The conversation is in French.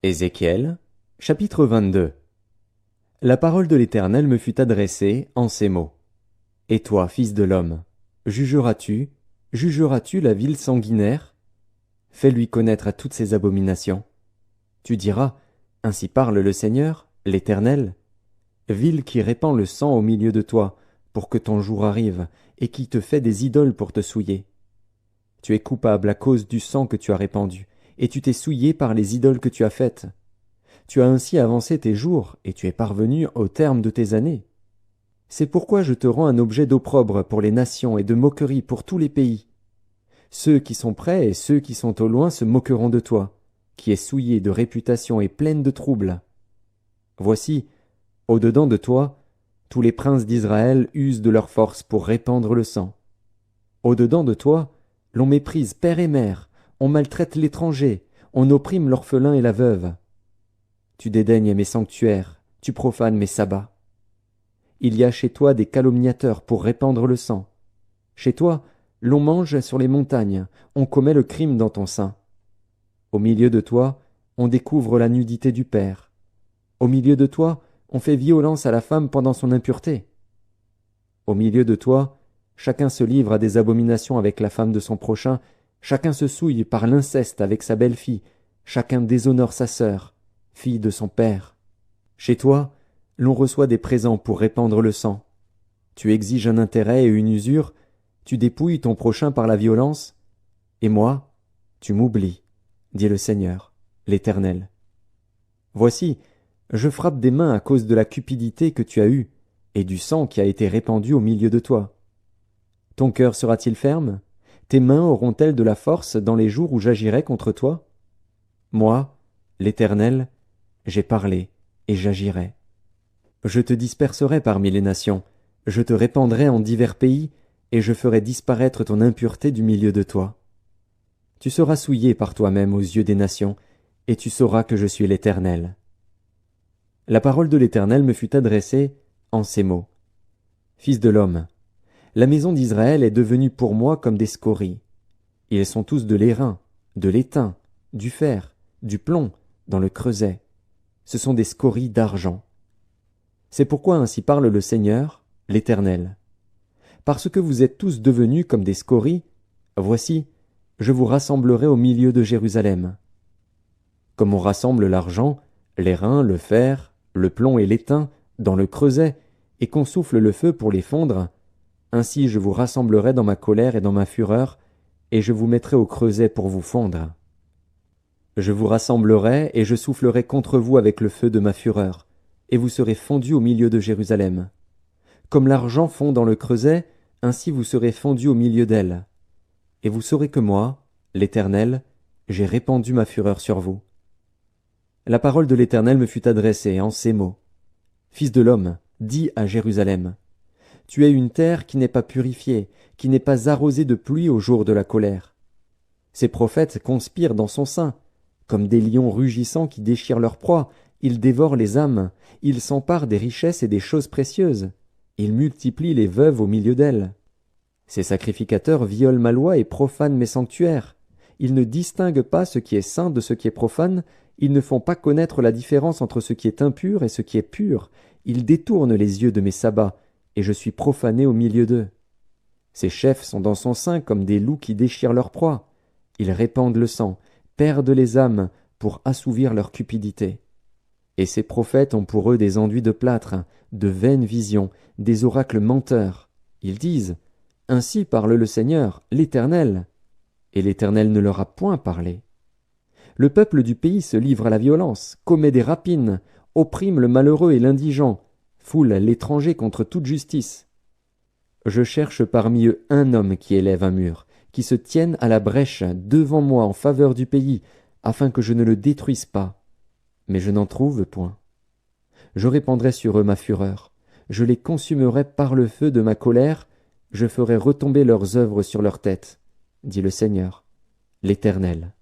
Ézéchiel, chapitre 22. La parole de l'Éternel me fut adressée en ces mots. Et toi, fils de l'homme, jugeras-tu la ville sanguinaire? Fais-lui connaître à toutes ses abominations. Tu diras, ainsi parle le Seigneur, l'Éternel, ville qui répand le sang au milieu de toi, pour que ton jour arrive, et qui te fait des idoles pour te souiller. Tu es coupable à cause du sang que tu as répandu, et tu t'es souillé par les idoles que tu as faites. Tu as ainsi avancé tes jours, et tu es parvenu au terme de tes années. C'est pourquoi je te rends un objet d'opprobre pour les nations et de moquerie pour tous les pays. Ceux qui sont près et ceux qui sont au loin se moqueront de toi, qui es souillé de réputation et pleine de troubles. Voici, au-dedans de toi, tous les princes d'Israël usent de leur force pour répandre le sang. Au-dedans de toi, l'on méprise père et mère, on maltraite l'étranger, on opprime l'orphelin et la veuve. Tu dédaignes mes sanctuaires, tu profanes mes sabbats. Il y a chez toi des calomniateurs pour répandre le sang. Chez toi, l'on mange sur les montagnes, on commet le crime dans ton sein. Au milieu de toi, on découvre la nudité du père. Au milieu de toi, on fait violence à la femme pendant son impureté. Au milieu de toi, chacun se livre à des abominations avec la femme de son prochain, chacun se souille par l'inceste avec sa belle-fille, chacun déshonore sa sœur, fille de son père. Chez toi, l'on reçoit des présents pour répandre le sang. Tu exiges un intérêt et une usure, tu dépouilles ton prochain par la violence, et moi, tu m'oublies, dit le Seigneur, l'Éternel. Voici, je frappe des mains à cause de la cupidité que tu as eue, et du sang qui a été répandu au milieu de toi. Ton cœur sera-t-il ferme? Tes mains auront-elles de la force dans les jours où j'agirai contre toi? Moi, l'Éternel, j'ai parlé, et j'agirai. Je te disperserai parmi les nations, je te répandrai en divers pays, et je ferai disparaître ton impureté du milieu de toi. Tu seras souillé par toi-même aux yeux des nations, et tu sauras que je suis l'Éternel. La parole de l'Éternel me fut adressée en ces mots. Fils de l'homme, la maison d'Israël est devenue pour moi comme des scories. Ils sont tous de l'airain, de l'étain, du fer, du plomb, dans le creuset. Ce sont des scories d'argent. C'est pourquoi ainsi parle le Seigneur, l'Éternel. Parce que vous êtes tous devenus comme des scories, voici, je vous rassemblerai au milieu de Jérusalem. Comme on rassemble l'argent, l'airain, le fer, le plomb et l'étain dans le creuset, et qu'on souffle le feu pour les fondre, ainsi je vous rassemblerai dans ma colère et dans ma fureur, et je vous mettrai au creuset pour vous fondre. Je vous rassemblerai et je soufflerai contre vous avec le feu de ma fureur, et vous serez fondus au milieu de Jérusalem. Comme l'argent fond dans le creuset, ainsi vous serez fondus au milieu d'elle. Et vous saurez que moi, l'Éternel, j'ai répandu ma fureur sur vous. La parole de l'Éternel me fut adressée en ces mots. Fils de l'homme, dis à Jérusalem, tu es une terre qui n'est pas purifiée, qui n'est pas arrosée de pluie au jour de la colère. Ces prophètes conspirent dans son sein, comme des lions rugissants qui déchirent leur proie, ils dévorent les âmes, ils s'emparent des richesses et des choses précieuses, ils multiplient les veuves au milieu d'elles. Ces sacrificateurs violent ma loi et profanent mes sanctuaires. Ils ne distinguent pas ce qui est saint de ce qui est profane, ils ne font pas connaître la différence entre ce qui est impur et ce qui est pur, ils détournent les yeux de mes sabbats, et je suis profané au milieu d'eux. Ces chefs sont dans son sein comme des loups qui déchirent leur proie. Ils répandent le sang, perdent les âmes pour assouvir leur cupidité. Et ces prophètes ont pour eux des enduits de plâtre, de vaines visions, des oracles menteurs. Ils disent, « Ainsi parle le Seigneur, l'Éternel. » Et l'Éternel ne leur a point parlé. Le peuple du pays se livre à la violence, commet des rapines, opprime le malheureux et l'indigent, foule l'étranger contre toute justice. Je cherche parmi eux un homme qui élève un mur, qui se tienne à la brèche devant moi en faveur du pays, afin que je ne le détruise pas. Mais je n'en trouve point. Je répandrai sur eux ma fureur, je les consumerai par le feu de ma colère, je ferai retomber leurs œuvres sur leur tête, dit le Seigneur, l'Éternel.